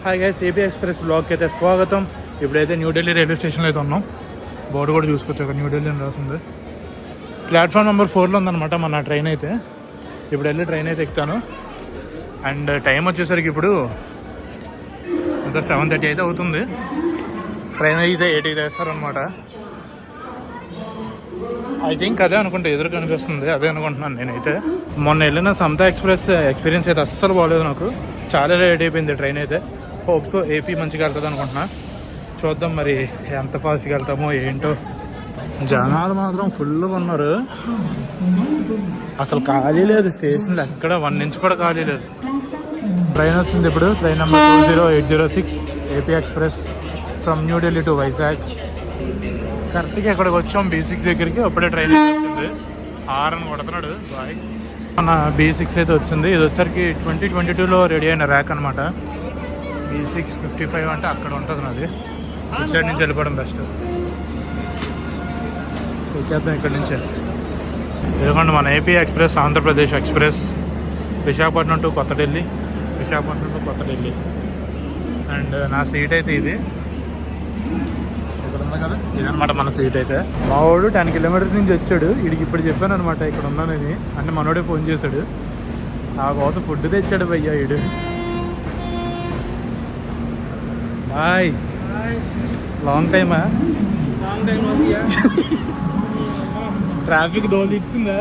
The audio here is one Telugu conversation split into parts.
హాయ్ గైస్, ఏపీ ఎక్స్ప్రెస్ బ్లాగ్కి అయితే స్వాగతం. ఇప్పుడైతే న్యూఢిల్లీ రైల్వే స్టేషన్లో అయితే ఉన్నాం. బోర్డు కూడా చూసుకోవచ్చు, అక్కడ న్యూఢిల్లీ అని రాస్తుంది. ప్లాట్ఫామ్ నెంబర్ 4లో ఉందన్నమాట మన ట్రైన్ అయితే. ఇప్పుడు వెళ్ళి ట్రైన్ అయితే ఎక్కుతాను. అండ్ టైం వచ్చేసరికి ఇప్పుడు ఇంకా 7:30 అయితే అవుతుంది. ట్రైన్ అయితే 8కి వేస్తారనమాట. ఐ థింక్ అదే అనుకుంటా, ఎదురు కనిపిస్తుంది, అదే అనుకుంటున్నాను నేనైతే. మొన్న వెళ్ళిన సమతా ఎక్స్ప్రెస్ ఎక్స్పీరియన్స్ అయితే అస్సలు బాగోలేదు నాకు. చాలా లేట్ అయిపోయింది ట్రైన్ అయితే. హోప్స్ ఏపీ మంచిగా వెళ్తుంది అనుకుంటున్నా. చూద్దాం మరి ఎంత ఫాస్ట్గా వెళ్తామో ఏంటో. జనాలు మాత్రం ఫుల్గా ఉన్నారు, అసలు ఖాళీ లేదు స్టేషన్లో ఎక్కడ 1 ఇంచ్ కూడా ఖాళీ లేదు. ట్రైన్ వస్తుంది ఇప్పుడు, train number 20806 AP express from New Delhi to Vizag. కరెక్ట్గా ఎక్కడికి వచ్చాం B6 దగ్గరికి. అప్పుడే ట్రైన్ వచ్చింది, హారన్ కొడుతున్నాడు బాయ్. మన B6 అయితే వచ్చింది. ఇది వచ్చరికి 2022లో రెడీ అయిన ర్యాక్ అనమాట. B6 55 అంటే అక్కడ ఉంటుంది నాది. ఇటు సైడ్ నుంచి వెళ్ళిపోవడం బెస్ట్. వచ్చేద్దాం ఇక్కడి నుంచే. ఎందుకంటే మన AP express, Andhra Pradesh express, Visakhapatnam to కొత్త ఢిల్లీ, విశాఖపట్నం టు కొత్త ఢిల్లీ. అండ్ నా సీట్ అయితే ఇది ఇక్కడ ఉంది కదా, ఇదనమాట మన సీట్ అయితే. మా వాడు 10 కిలోమీటర్స్ నుంచి వచ్చాడు. వీడికి ఇప్పుడు చెప్పాను అనమాట ఇక్కడ ఉన్నానని. అంటే మనోడే ఫోన్ చేశాడు, ఆ కోసం ఫుడ్ తెచ్చాడు భయ్యా వీడు. హాయ్, లాంగ్ టైమా? ట్రాఫిక్ దోలు ఇచ్చిందా?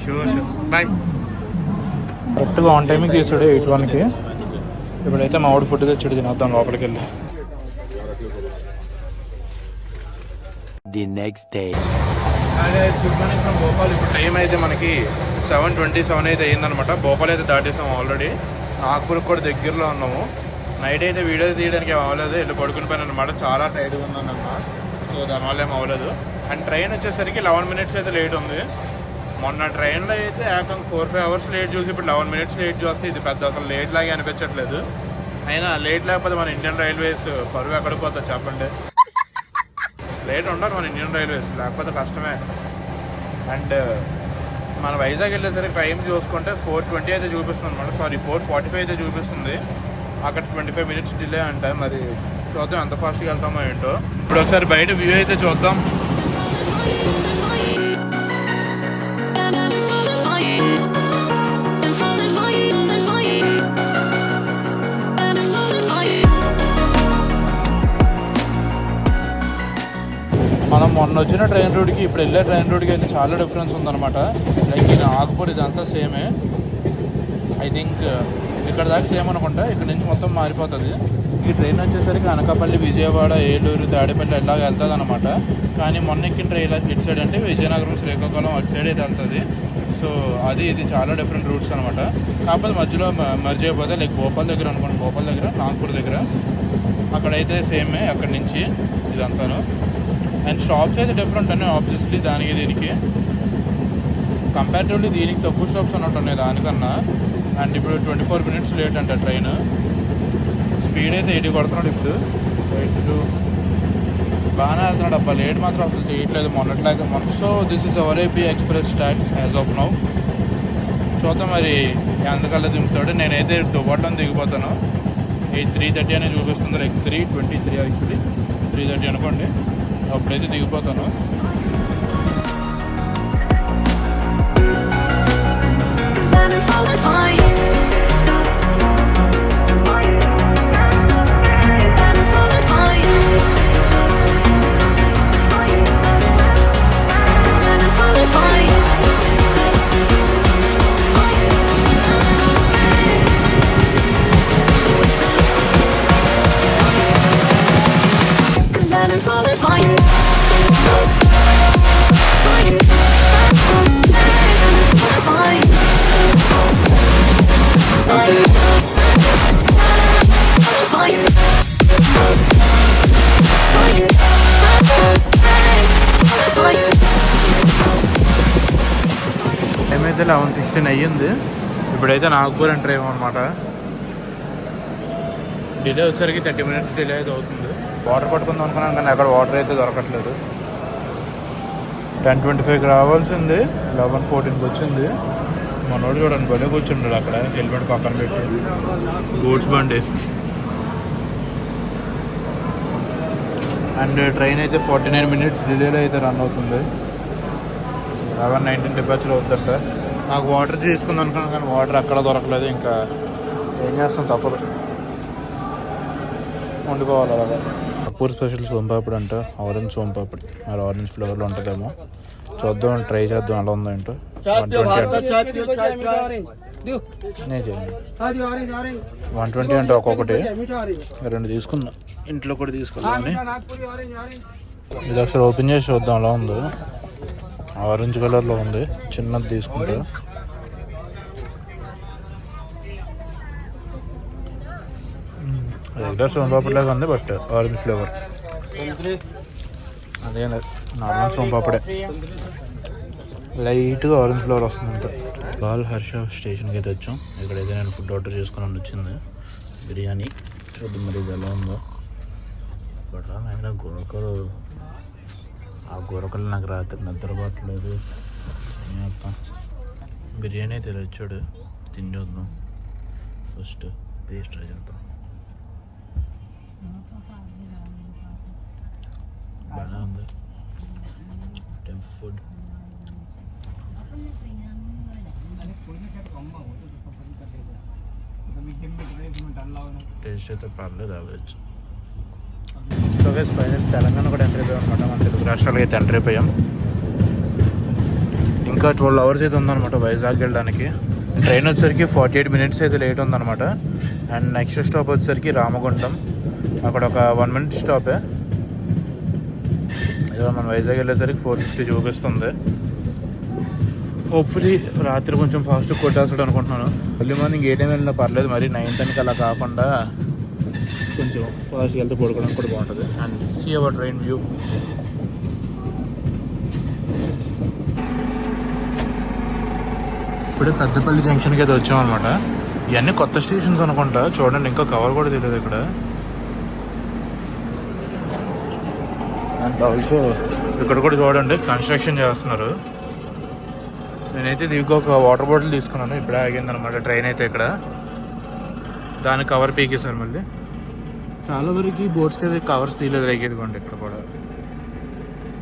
Sure sure bye. కరెక్ట్గా ఆన్ టైంకి తీసాడు 8:1కి. ఇప్పుడైతే మా వాడు ఫుడ్ తెచ్చాడు, తినేద్దాం లోపలికి వెళ్ళి. The next day. Good morning from Bhopal. ఇప్పుడు టైం అయితే మనకి 7:27 అయితే అయ్యిందనమాట. భోపాల్ అయితే దాటేసాం ఆల్రెడీ. నాగ్పూర్కి కూడా దగ్గరలో ఉన్నాము. నైట్ అయితే వీడియో తీయడానికి ఏం అవ్వలేదు, వెళ్ళి పడుకుని పోయాను అనమాట. చాలా టైర్డ్గా ఉన్నానమ్మా, సో దానివల్ల ఏం అవ్వలేదు. అండ్ ట్రైన్ వచ్చేసరికి 11 మినిట్స్ అయితే లేట్ ఉంది. మొన్న ట్రైన్లో అయితే ఏకంగా 4-5 అవర్స్ లేట్ చూసి ఇప్పుడు 11 మినిట్స్ లేట్ చూస్తే ఇది పెద్ద అసలు లేట్ లాగే అనిపించట్లేదు. అయినా లేట్ లేకపోతే మన ఇండియన్ రైల్వేస్ పరువు ఎక్కడికి పోతుంది చెప్పండి. లేట్ ఉండదు మన ఇండియన్ రైల్వేస్, లేకపోతే కష్టమే. అండ్ మన వైజాగ్ వెళ్ళేసరికి టైం చూసుకుంటే 4:20 అయితే చూపిస్తుంది అనమాట. సారీ 4:45 అయితే చూపిస్తుంది. అక్కడ 25 మినిట్స్ డిలే అంటే మరి చూద్దాం ఎంత ఫాస్ట్గా వెళ్తామో ఏంటో. ఇప్పుడు ఒకసారి బయట వ్యూ అయితే చూద్దాం. మనం మొన్న వచ్చిన ట్రైన్ రూట్కి ఇప్పుడు వెళ్ళే ట్రైన్ రూట్కి అయితే చాలా డిఫరెన్స్ ఉందన్నమాట. లైక్ ఈ నాగపూర్ ఇదంతా సేమే. ఐ థింక్ ఇక్కడ దాకా సేమ్ అనుకుంటా, ఇక్కడ నుంచి మొత్తం మారిపోతుంది. ఈ ట్రైన్ వచ్చేసరికి అనకాపల్లి, విజయవాడ, ఏలూరు, తాడేపల్లి ఎలాగ వెళ్తుంది అనమాట. కానీ మొన్న ఎక్కిన ట్రైన్ ఇటు సైడ్ అంటే విజయనగరం, శ్రీకాకుళం అటు సైడ్ అయితే వెళ్తుంది. సో అది ఇది చాలా డిఫరెంట్ రూట్స్ అనమాట. కాకపోతే మధ్యలో మర్జ్ అయిపోతే లైక్ భోపాల్ దగ్గర అనుకోండి, భోపాల్ దగ్గర, నాగ్పూర్ దగ్గర అక్కడైతే సేమే అక్కడి నుంచి ఇదంతాను. అండ్ షాప్స్ అయితే డిఫరెంట్ ఉన్నాయి ఆబ్వియస్లీ దానికి దీనికి. కంపారిటివ్లీ దీనికి తక్కువ షాప్స్ ఉన్నట్టు ఉన్నాయి దానికన్నా. అండ్ ఇప్పుడు 24 మినిట్స్ లేట్ అంట ట్రైన్. స్పీడ్ అయితే 80 కొడుతున్నాడు ఇప్పుడు. 82 బాగానే వెళ్తున్నాడు అబ్బా. లేట్ మాత్రం అసలు చేయట్లేదు మొన్నట్లాగా. So this is our AP express tax as of now. చూద్దాం మరి ఎంతకల్లా దింపుతాడు. నేనైతే దువ్వటం దిగిపోతాను. 3:30 అనే చూపిస్తుంది, లైక్ 3:23 యాక్చువల్లీ 3:30 అనుకోండి. అప్పుడైతే దిగిపోతాను. టైమైతే 11:16 అయ్యింది. ఇప్పుడైతే నాగ్పూర్ ఎంటర్ అయ్యామన్నమాట. డిలే వచ్చేసరికి 30 మినిట్స్ డిలే అయితే అవుతుంది. వాటర్ పట్టుకుందాం అనుకున్నాను కానీ అక్కడ వాటర్ అయితే దొరకట్లేదు. 10:25కి రావాల్సింది 11:14కి వచ్చింది. మనోడు చూడండి బలే కూర్చుంటాడు అక్కడ, హెల్మెట్ పక్కన పెట్టి. గూడ్స్ బండి. అండ్ ట్రైన్ అయితే 49 minutes డిలేలో అయితే రన్ అవుతుంది. 11-19 డిపార్చర్ అవుతుందంట. నాకు వాటర్ తీసుకుంది అనుకున్నాను కానీ వాటర్ అక్కడ దొరకలేదు. ఇంకా ఏం చేస్తాం, తప్పదు, వండుకోవాలి అలాగా. కపూర్ స్పెషల్ సోంపాపిడి అంట, ఆరెంజ్ సోంపాపిడి. మరి ఆరెంజ్ ఫ్లేవర్లో ఉంటుందేమో, చూద్దాం, ట్రై చేద్దాం ఎలా ఉందో ఏంటో. 120 అంటే ఒక్కొక్కటి 2 తీసుకున్నా, ఇంట్లో కూడా తీసుకోవాలి. ఇది ఒకసారి ఓపెన్ చేసి చూద్దాం ఎలా ఉందో. ఆరెంజ్ కలర్లో ఉంది, చిన్నది తీసుకుంటా. రెగ్యులర్ సోంపాపిడి లాగా ఉంది, బట్ ఆరెంజ్ ఫ్లేవర్. అదే నార్మల్ సోంపాపిడే, లైట్గా ఆరెంజ్ ఫ్లేవర్ వస్తుంది. బాల్ హర్ష స్టేషన్కి అయితే వచ్చాం. ఇక్కడైతే నేను ఫుడ్ ఆర్డర్ చేసుకుని వచ్చింది, బిర్యానీ. చూద్దాం మరి ఇది ఎలా ఉందో. బట్ అయినా గొరకలు, ఆ గొరకలు నాకు రాత్రి నిద్రపోవట్లేదు. బిర్యానీ అయితే వచ్చాడు, తిని చూద్దాం. ఫస్ట్ పేస్ట్ ట్రై చేద్దాం. బాగా ఉంది టెంపుల్ ఫుడ్. టేస్ట్ అయితే పర్లేదు, average. So guys final Telangana కూడా ఎంటర్ అయిపోయాం అనమాట. మన తెలుగు రాష్ట్రాలకి అయితే ఎంటర్ అయిపోయాం. ఇంకా 12 hours అయితే ఉందన్నమాట వైజాగ్ వెళ్ళడానికి. ట్రైన్ వచ్చేసరికి 48 minutes అయితే లేట్ ఉందన్నమాట. అండ్ నెక్స్ట్ స్టాప్ వచ్చేసరికి రామగుండం, అక్కడ ఒక 1 minute స్టాపే. ఇదో మన వైజాగ్ వెళ్ళేసరికి 450 చూపిస్తుంది. హోప్ఫుల్లీ రాత్రి కొంచెం ఫాస్ట్ కొట్టేస్తాడు అనుకుంటున్నాను. ఎర్లీ మార్నింగ్ ఏ టైం వెళ్ళినా పర్లేదు, మరి 9-10 అలా కాకుండా కొంచెం ఫాస్ట్గా వెళ్తే పడుకోవడానికి కూడా బాగుంటుంది. And see our train view. ఇప్పుడే పెద్దపల్లి జంక్షన్కి అయితే వచ్చామన్నమాట. ఇవన్నీ కొత్త స్టేషన్స్ అనుకుంటా, చూడండి, ఇంకా కవర్ కూడా తెలియదు ఇక్కడ. అండ్ ఆల్సో ఇక్కడ కూడా చూడండి కన్స్ట్రక్షన్ చేస్తున్నారు. నేనైతే దీనికి ఒక వాటర్ బాటిల్ తీసుకున్నాను, ఇప్పుడే ఆగిందనమాట ట్రైన్ అయితే ఇక్కడ. దాని కవర్ పీకేశారు మళ్ళీ. చాలా వరకు బోట్స్కి అయితే కవర్స్ తీయలేదు, రేగేదిగోండి ఇక్కడ కూడా.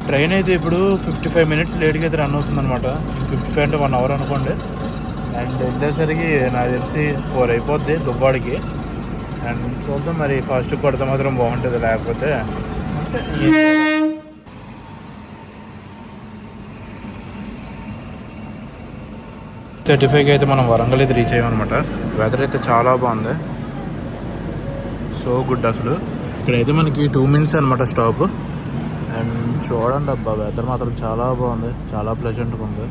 ట్రైన్ అయితే ఇప్పుడు 55 minutes లేట్గా అయితే రన్ అవుతుంది అనమాట. 55 అంటే 1 hour అనుకోండి. అండ్ వెళ్ళేసరికి నాకు తెలిసి 4 అయిపోద్ది దువ్వాడికి. అండ్ చూద్దాం మరి, ఫాస్ట్ కొడితే మాత్రం బాగుంటుంది, లేకపోతే 35కి అయితే మనం వరంగల్ అయితే రీచ్ అయ్యామన్నమాట. వెదర్ అయితే చాలా బాగుంది, సో గుడ్. అసలు ఇక్కడైతే మనకి 2 minutes అనమాట స్టాప్. అండ్ చూడండి అబ్బా, వెదర్ మాత్రం చాలా బాగుంది, చాలా ప్లెజెంట్గా ఉంది.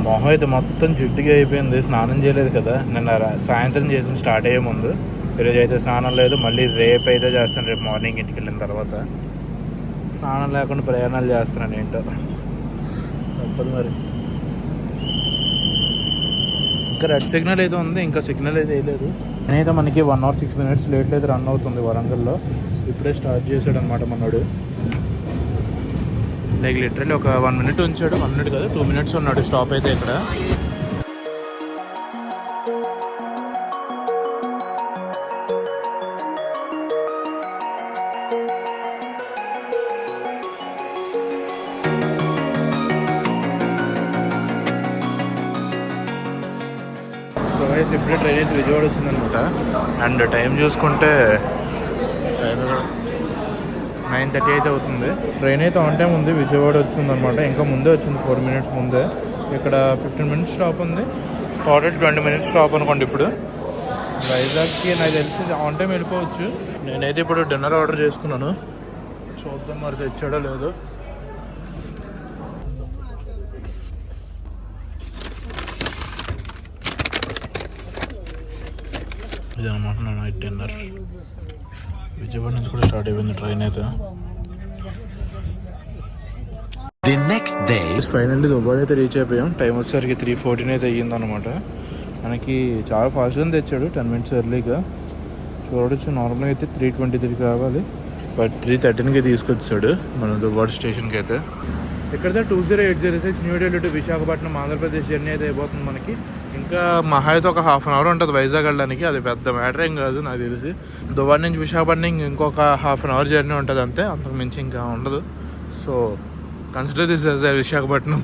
మొహం అయితే మొత్తం జిడ్డుగా అయిపోయింది, స్నానం చేయలేదు కదా నిన్న సాయంత్రం చేసి స్టార్ట్ అయ్యే ముందు. ఈరోజు అయితే స్నానం లేదు, మళ్ళీ రేపు అయితే చేస్తాను, రేపు మార్నింగ్ ఇంటికి వెళ్ళిన తర్వాత. స్నానం లేకుండా ప్రయాణాలు చేస్తున్నాను, ఏంటో తప్పదు మరి. ఇంకా రెడ్ సిగ్నల్ అయితే ఉంది, ఇంకా సిగ్నల్ అయితే వేయలేదు. నేనైతే మనకి 1 hour 6 minutes లేట్ అయితే రన్ అవుతుంది వరంగల్లో. ఇప్పుడే స్టార్ట్ చేశాడు అనమాట మనోడు. లైక్ లిటరల్లీ ఒక 1 minute ఉంచాడు, 1 minute కాదు 2 minutes ఉన్నాడు స్టాప్ అయితే ఇక్కడ. సో గైస్ ఇప్పుడే ట్రైన్ అయితే విజయవాడ వచ్చిందనమాట. అండ్ టైం చూసుకుంటే 9:30 అయితే అవుతుంది. ట్రైన్ అయితే ఆన్ టైం ఉంది, విజయవాడ వచ్చిందనమాట. ఇంకా ముందే వచ్చింది, 4 minutes ముందే. ఇక్కడ 15 minutes స్టాప్ ఉంది, టోటల్ 20 minutes స్టాప్ అనుకోండి. ఇప్పుడు వైజాగ్కి నాకు తెలిసి ఆన్ టైం వెళ్ళిపోవచ్చు. నేనైతే ఇప్పుడు డిన్నర్ ఆర్డర్ చేసుకున్నాను, చూద్దాం మరి తెచ్చాడో లేదో. ఇదనమాట నా నైట్ డిన్నర్. విజయవాడ నుంచి కూడా స్టార్ట్ అయిపోయింది ట్రైన్ అయితే. The next day finally Dubai అయితే రీచ్ అయిపోయాం. టైం వచ్చేసరికి 3:14 అయితే అయ్యిందనమాట. మనకి చాలా ఫాస్ట్గా తెచ్చాడు, 10 minutes ఎర్లీగా. చూడవచ్చు, నార్మల్గా అయితే 3:23 కావాలి, బట్ 3:13కి తీసుకొచ్చాడు మన దుబాయ్ స్టేషన్కి అయితే. ఇక్కడ 20806 new Delhi to Visakhapatnam Andhra Pradesh journey అయితే అయిపోతుంది మనకి. ఇంకా మహా అయితే ఒక హాఫ్ అన్ అవర్ ఉంటుంది వైజాగ్ వెళ్ళడానికి. అది పెద్ద మ్యాటర్ ఏం కాదు నాకు తెలిసి. దుబాయ్ నుంచి విశాఖపట్నం ఇంకొక హాఫ్ అన్ అవర్ జర్నీ ఉంటుంది అంతే, అంతకు మించి ఇంకా ఉండదు. So consider this as Visakhapatnam.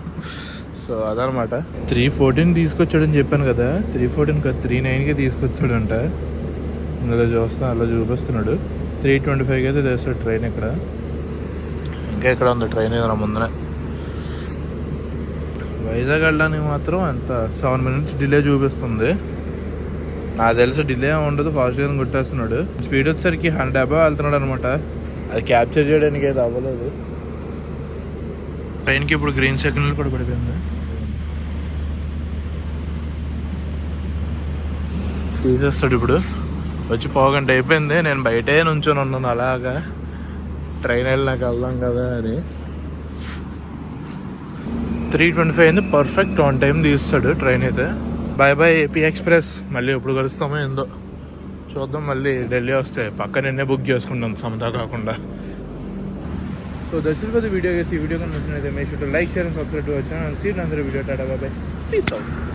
So అదనమాట. 314 తీసుకొచ్చాడని చెప్పాను కదా, 314 కాదు 39కి తీసుకొచ్చాడంట. ఇందులో చూస్తాను, అలా చూపిస్తున్నాడు. 325కి అయితే తెస్తాడు ట్రైన్. ఇక్కడ ఇంకా ఇక్కడ ఉంది ట్రైన్ ఏదైనా ముందర. వైజాగ్ వెళ్ళడానికి మాత్రం ఎంత 7 minutes డిలే చూపిస్తుంది. నాకు తెలిసి డిలే ఉండదు, ఫాస్ట్గా కొట్టేస్తున్నాడు. స్పీడ్ వచ్చేసరికి 100 above వెళ్తున్నాడు అనమాట. అది క్యాప్చర్ చేయడానికి అయితే అవ్వలేదు. ట్రైన్కి ఇప్పుడు గ్రీన్ సిగ్నల్ కూడా పడిపోయింది. తీసేస్తాడు ఇప్పుడు. వచ్చి పోగంట అయిపోయింది, నేను బయటే నుంచొని ఉన్నాను అలాగా. ట్రైన్ వెళ్ళినాక వెళ్దాం కదా అని. 325 అయింది, పర్ఫెక్ట్ ఆన్ టైం తీస్తాడు ట్రైన్ అయితే. Bye bye AP express. మళ్ళీ ఎప్పుడు కలుస్తామో ఏందో చూద్దాం. మళ్ళీ ఢిల్లీ వస్తే పక్క నిన్నే బుక్ చేసుకుంటాం సమతా కాకుండా. So that's it for the video. ఈ వీడియో కనుక నచ్చినట్లయితే make sure to like, share and subscribe to our channel. See you in another video. Tata bye bye. Peace out.